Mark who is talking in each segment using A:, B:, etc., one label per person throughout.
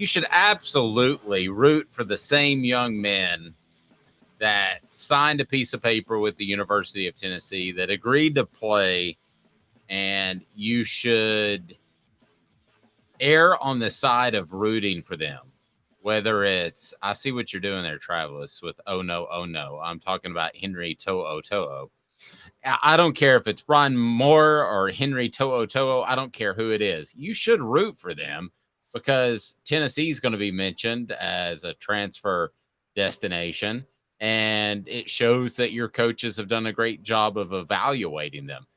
A: you should absolutely root for the same young men that signed a piece of paper with the University of Tennessee that agreed to play, and you should err on the side of rooting for them. Whether it's, I see what you're doing there, Travis, with oh no, oh no. I'm talking about Henry To'o To'o. I don't care if it's Brian Moore or Henry To'o To'o. I don't care who it is. You should root for them because Tennessee is going to be mentioned as a transfer destination, and it shows that your coaches have done a great job of evaluating them.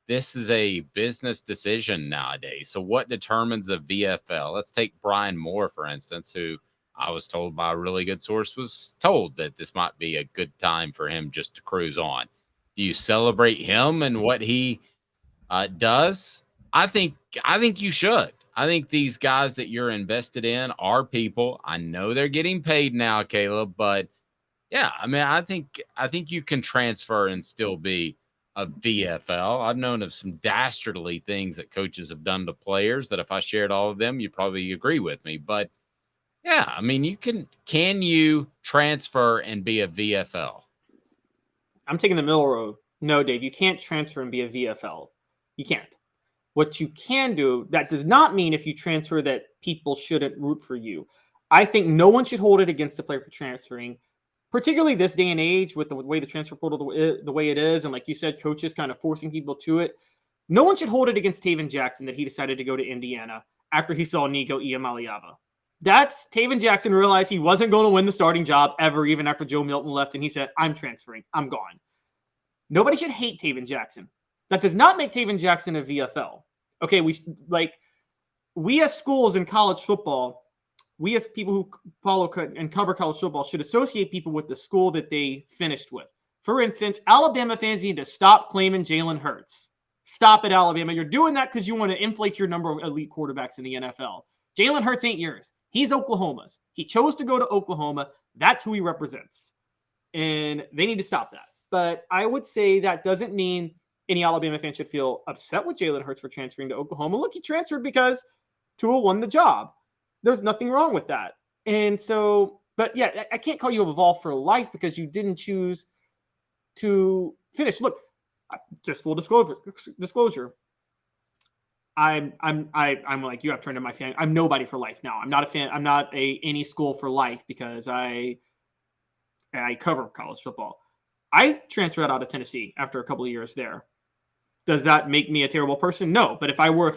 A: This is a business decision nowadays. So what determines a VFL? Let's take Brian Moore, for instance, who I was told by a really good source was told that this might be a good time for him just to cruise on. Do you celebrate him and what he does? I think you should. I think these guys that you're invested in are people. I know they're getting paid now, Caleb, but yeah, I mean, I think you can transfer and still be a VFL. I've known of some dastardly things that coaches have done to players that if I shared all of them, you'd probably agree with me. But yeah, I mean, can you transfer and be a VFL?
B: I'm taking the middle road. No, Dave, you can't transfer and be a VFL. You can't. What you can do, that does not mean if you transfer that people shouldn't root for you. I think no one should hold it against a player for transferring, particularly this day and age with the way the transfer portal, the way it is. And like you said, coaches kind of forcing people to it. No one should hold it against Taven Jackson that he decided to go to Indiana after he saw Nico Iamaleava. That's Taven Jackson realized he wasn't going to win the starting job ever, even after Joe Milton left. And he said, I'm transferring. I'm gone. Nobody should hate Taven Jackson. That does not make Taven Jackson a VFL. Okay, we as schools in college football, we as people who follow and cover college football should associate people with the school that they finished with. For instance, Alabama fans need to stop claiming Jalen Hurts. Stop it, Alabama. You're doing that because you want to inflate your number of elite quarterbacks in the NFL. Jalen Hurts ain't yours. He's Oklahoma's. He chose to go to Oklahoma. That's who he represents. And they need to stop that. But I would say that doesn't mean any Alabama fan should feel upset with Jalen Hurts for transferring to Oklahoma. Look, he transferred because Tua won the job. There's nothing wrong with that. And so, but yeah, I can't call you a Vol for life because you didn't choose to finish. Look, just full disclosure. I'm like you. I've turned to my fan. I'm nobody for life now. I'm not a fan. I'm not any school for life because I cover college football. I transferred out of Tennessee after a couple of years there. Does that make me a terrible person? No. But if I were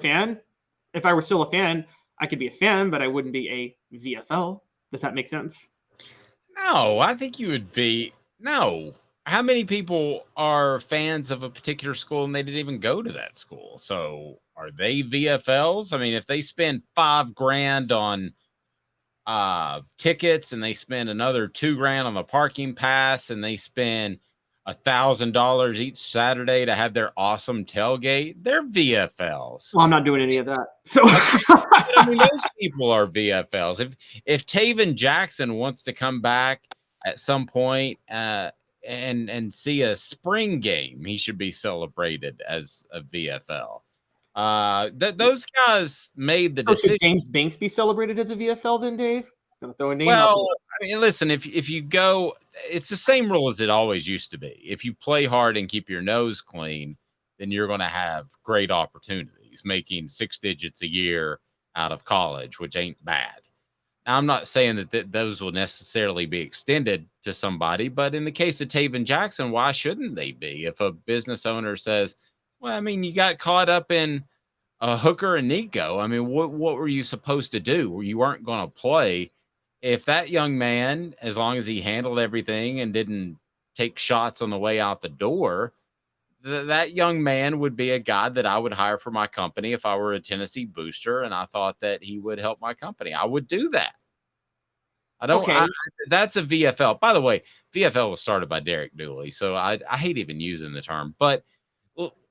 B: still a fan, I could be a fan, but I wouldn't be a VFL. Does that make sense?
A: No, I think you would be. No. How many people are fans of a particular school and they didn't even go to that school? So are they VFLs? I mean, if they spend $5,000 on tickets and they spend another $2,000 on the parking pass and they spend $1,000 each Saturday to have their awesome tailgate, they're VFLs.
B: Well, I'm not doing any of that. So
A: I mean, those people are VFLs. If Taven Jackson wants to come back at some point and see a spring game, he should be celebrated as a VFL. Those guys made the decision.
B: Should James Banks be celebrated as a VFL then, Dave? Gonna throw a name
A: out
B: there.
A: I mean, listen, if you go, it's the same rule as it always used to be. If you play hard and keep your nose clean, then you're going to have great opportunities, making 6 digits a year out of college, which ain't bad. Now, I'm not saying that those will necessarily be extended to somebody, but in the case of Taven Jackson, why shouldn't they be? If a business owner says, well, I mean, you got caught up in a Hooker and Nico. I mean, what were you supposed to do? You weren't going to play. If that young man, as long as he handled everything and didn't take shots on the way out the door, that young man would be a guy that I would hire for my company if I were a Tennessee booster and I thought that he would help my company. I would do that. That's a VFL. By the way, VFL was started by Derek Dooley, so I hate even using the term. But,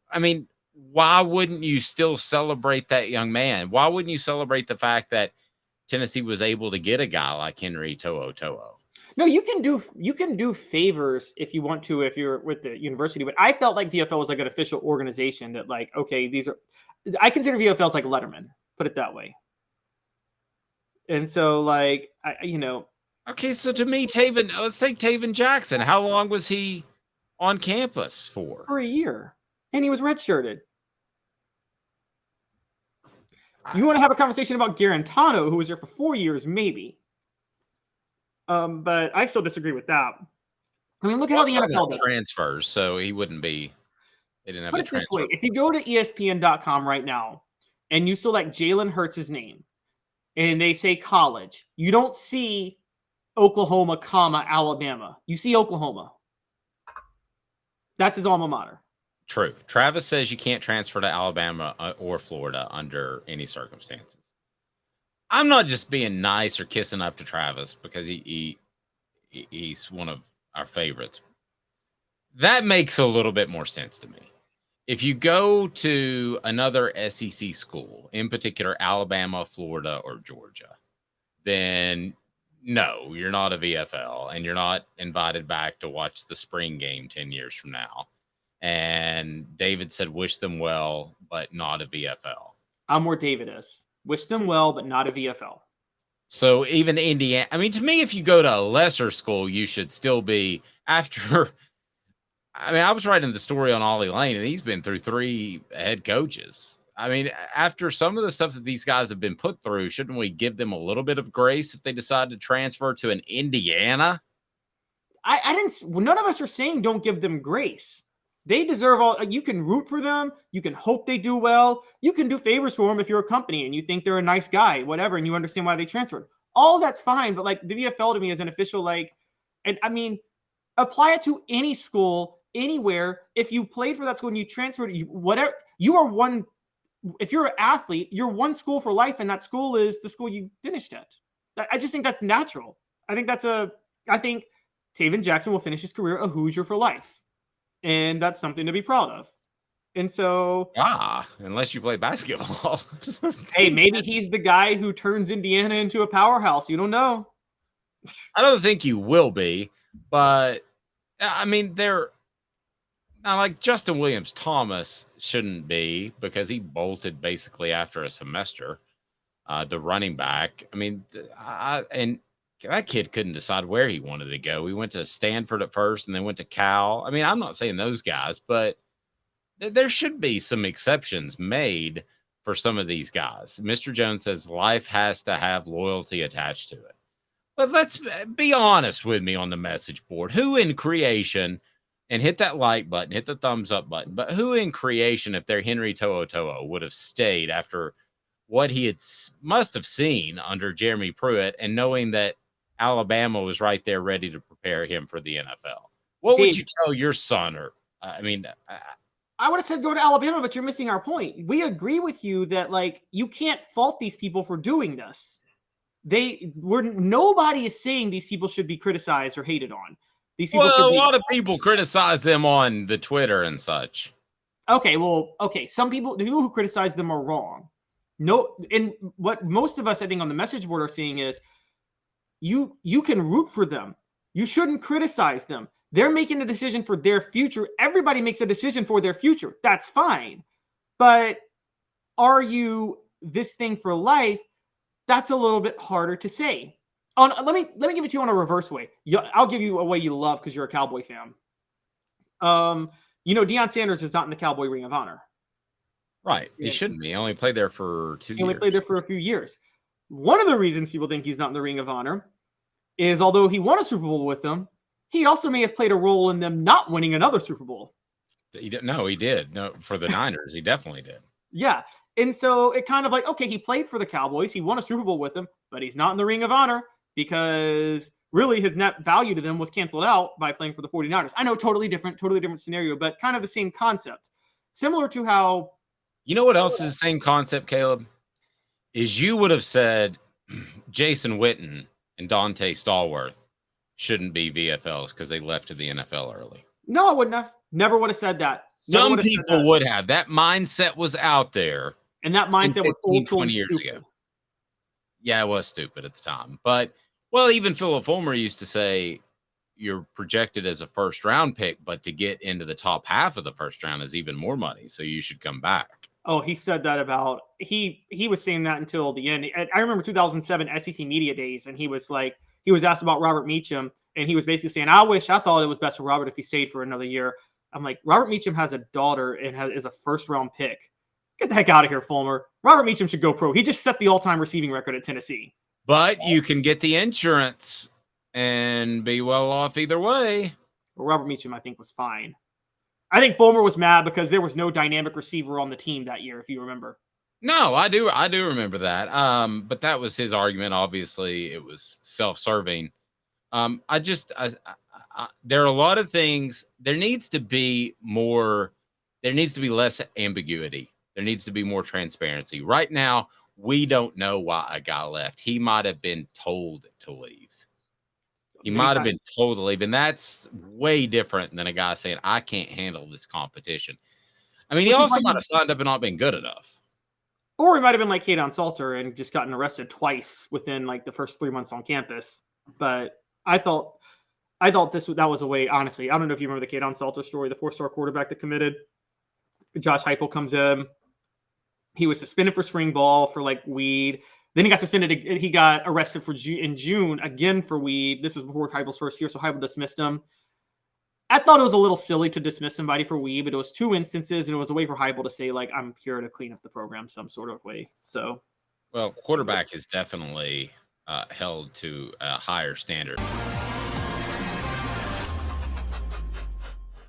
A: I mean, why wouldn't you still celebrate that young man? Why wouldn't you celebrate the fact that Tennessee was able to get a guy like Henry To'o To'o?
B: No, you can do favors if you want to, if you're with the university. But I felt like VFL was like an official organization that, like, okay, I consider VFLs like Letterman. Put it that way. And so, like,
A: Okay, so to me, let's take Taven Jackson. How long was he on campus for?
B: For a year, and he was redshirted. You want to have a conversation about Garantano, who was there for 4 years, maybe. But I still disagree with that. I mean, look at how the NFL does
A: transfers, so he wouldn't be. They didn't have
B: Put it this way: if you go to ESPN.com right now and you select Jalen Hurts' name, and they say college, you don't see Oklahoma, Alabama. You see Oklahoma. That's his alma mater.
A: True. Travis says you can't transfer to Alabama or Florida under any circumstances. I'm not just being nice or kissing up to Travis because he's one of our favorites. That makes a little bit more sense to me. If you go to another SEC school, in particular Alabama, Florida, or Georgia, then no, you're not a VFL and you're not invited back to watch the spring game 10 years from now. And David said, wish them well, but not a VFL.
B: I'm where David is. Wish them well, but not a VFL.
A: So even Indiana, I mean, to me, if you go to a lesser school, you should still be after. I mean, I was writing the story on Ollie Lane, and he's been through 3 head coaches. I mean, after some of the stuff that these guys have been put through, shouldn't we give them a little bit of grace if they decide to transfer to an Indiana?
B: I didn't. None of us are saying don't give them grace. They deserve all. You can root for them. You can hope they do well. You can do favors for them if you're a company and you think they're a nice guy, whatever, and you understand why they transferred. All that's fine, but like the VFL to me is an official, like, and I mean, apply it to any school, anywhere. If you played for that school and you transferred, whatever, you are one. If you're an athlete, you're one school for life, and that school is the school you finished at. I just think that's natural. I think Taven Jackson will finish his career a Hoosier for life. And that's something to be proud of. And so...
A: unless you play basketball.
B: Hey, maybe he's the guy who turns Indiana into a powerhouse. You don't know.
A: I don't think you will be, but, I mean, now, like Justin Williams-Thomas shouldn't be because he bolted basically after a semester, the running back. I mean, and that kid couldn't decide where he wanted to go. He went to Stanford at first and then went to Cal. I mean, I'm not saying those guys, but there should be some exceptions made for some of these guys. Mr. Jones says life has to have loyalty attached to it. But let's be honest with me on the message board. Who in creation, and hit that like button, hit the thumbs up button, but who in creation, if they're Henry To'oTo'o, would have stayed after what he must have seen under Jeremy Pruitt and knowing that Alabama was right there ready to prepare him for the NFL? What would you tell your son? Or, I mean,
B: I would have said go to Alabama, but you're missing our point. We agree with you that, like, you can't fault these people for doing this. Nobody is saying these people should be criticized or hated on. These people
A: a lot of people criticize them on the Twitter and such.
B: Okay, the people who criticize them are wrong. No, and what most of us, I think, on the message board are saying is, you can root for them. You shouldn't criticize them. They're making a decision for their future. Everybody makes a decision for their future. That's fine. But are you this thing for life? That's a little bit harder to say. Let me give it to you on a reverse way. I'll give you a way you love because you're a Cowboy fan. Deion Sanders is not in the Cowboy Ring of Honor.
A: Right. He shouldn't be. He only played there for 2 years.
B: He only played there for a few years. One of the reasons people think he's not in the Ring of Honor is, although he won a Super Bowl with them, he also may have played a role in them not winning another Super Bowl.
A: He did. No, for the Niners, he definitely did.
B: Yeah. And so it kind of like, okay, he played for the Cowboys. He won a Super Bowl with them, but he's not in the Ring of Honor because really his net value to them was canceled out by playing for the 49ers. I know, totally different scenario, but kind of the same concept. Similar to how...
A: You know what else is the same concept, Caleb? Is you would have said Jason Witten and Dante Stallworth shouldn't be VFLs because they left to the NFL early.
B: No, I wouldn't have. Never would have said that.
A: Some people would have. That mindset was out there.
B: And that mindset was
A: 20 years ago. Yeah, it was stupid at the time. But, even Philip Fulmer used to say you're projected as a first-round pick, but to get into the top half of the first round is even more money, so you should come back.
B: Oh, he said that about he was saying that until the end. I remember 2007 SEC media days, and he was asked about Robert Meacham, and he was basically saying, I thought it was best for Robert if he stayed for another year. I'm like, Robert Meacham has a daughter and is a first round pick. Get the heck out of here, Fulmer. Robert Meacham should go pro. He just set the all-time receiving record at Tennessee.
A: But you can get the insurance and be well off either way.
B: Well, Robert Meacham, I think, was fine. I think Fulmer was mad because there was no dynamic receiver on the team that year, if you remember.
A: No, I do remember that. But that was his argument. Obviously, it was self-serving. There are a lot of things. There needs to be less ambiguity. There needs to be more transparency. Right now, we don't know why a guy left. He might have been told to leave. And that's way different than a guy saying, I can't handle this competition. I mean, he also might have signed up and not been good enough.
B: Or he might have been like Kadon Salter and just gotten arrested twice within like the first 3 months on campus. But I thought that was a way, honestly. I don't know if you remember the Kadon Salter story, the 4-star quarterback that committed. Josh Heupel comes in. He was suspended for spring ball for like weed. Then he got suspended. He got arrested in June again for weed. This was before Heupel's first year, so Heupel dismissed him. I thought it was a little silly to dismiss somebody for weed, but it was 2 instances, and it was a way for Heupel to say, like, I'm here to clean up the program some sort of way. So,
A: well, quarterback is definitely held to a higher standard.